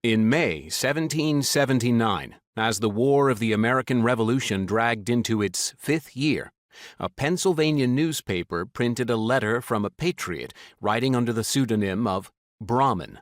In May 1779, as the War of the American Revolution dragged into its 5th year, a Pennsylvania newspaper printed a letter from a patriot writing under the pseudonym of Brahmin.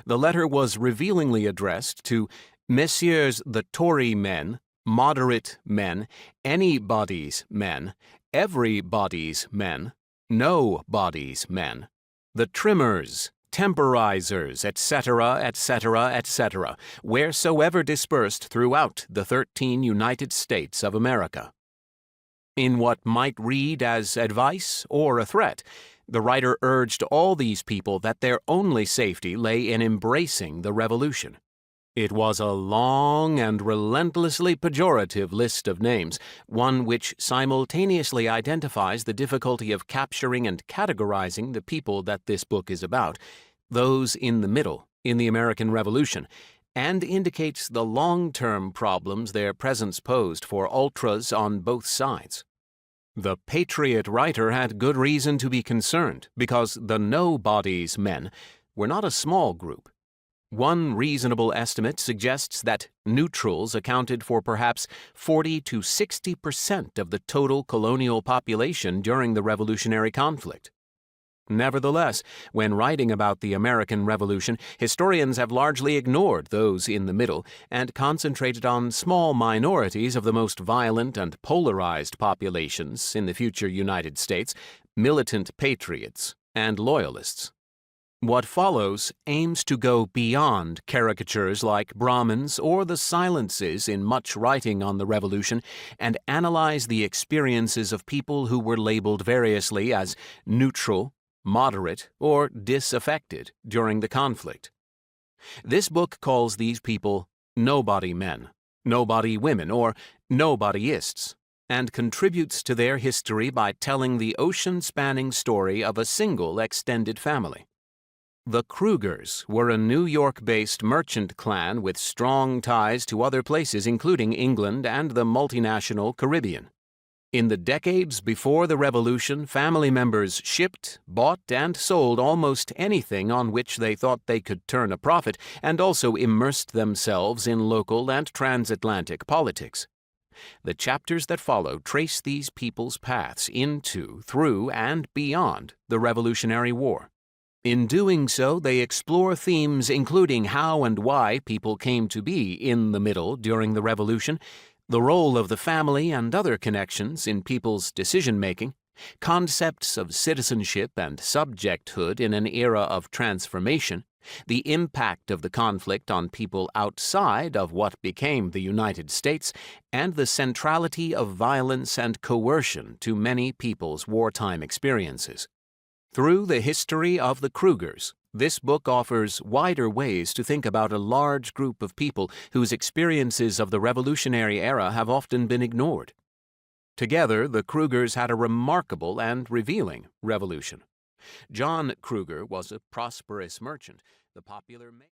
The letter was revealingly addressed to Messieurs the Tory men, moderate men, anybody's men, everybody's men, nobody's men, the trimmers, temporizers, etc., etc., etc., wheresoever dispersed throughout the 13 United States of America. In what might read as advice or a threat, the writer urged all these people that their only safety lay in embracing the revolution. It was a long and relentlessly pejorative list of names, one which simultaneously identifies the difficulty of capturing and categorizing the people that this book is about, those in the middle, in the American Revolution, and indicates the long-term problems their presence posed for ultras on both sides. The patriot writer had good reason to be concerned, because the nobody's men were not a small group. One reasonable estimate suggests that neutrals accounted for perhaps 40 to 60% of the total colonial population during the Revolutionary conflict. Nevertheless, when writing about the American Revolution, historians have largely ignored those in the middle and concentrated on small minorities of the most violent and polarized populations in the future United States, militant patriots and loyalists. What follows aims to go beyond caricatures like Brahmins or the silences in much writing on the Revolution and analyze the experiences of people who were labeled variously as neutral, moderate, or disaffected during the conflict. This book calls these people nobody men, nobody women, or nobodyists, and contributes to their history by telling the ocean-spanning story of a single extended family. The Crugers were a New York-based merchant clan with strong ties to other places including England and the multinational Caribbean. In the decades before the Revolution, family members shipped, bought, and sold almost anything on which they thought they could turn a profit, and also immersed themselves in local and transatlantic politics. The chapters that follow trace these people's paths into, through, and beyond the Revolutionary War. In doing so, they explore themes including how and why people came to be in the middle during the Revolution, the role of the family and other connections in people's decision-making, concepts of citizenship and subjecthood in an era of transformation, the impact of the conflict on people outside of what became the United States, and the centrality of violence and coercion to many people's wartime experiences. Through the history of the Crugers, this book offers wider ways to think about a large group of people whose experiences of the Revolutionary era have often been ignored. Together, the Crugers had a remarkable and revealing revolution. John Cruger was a prosperous merchant. The popular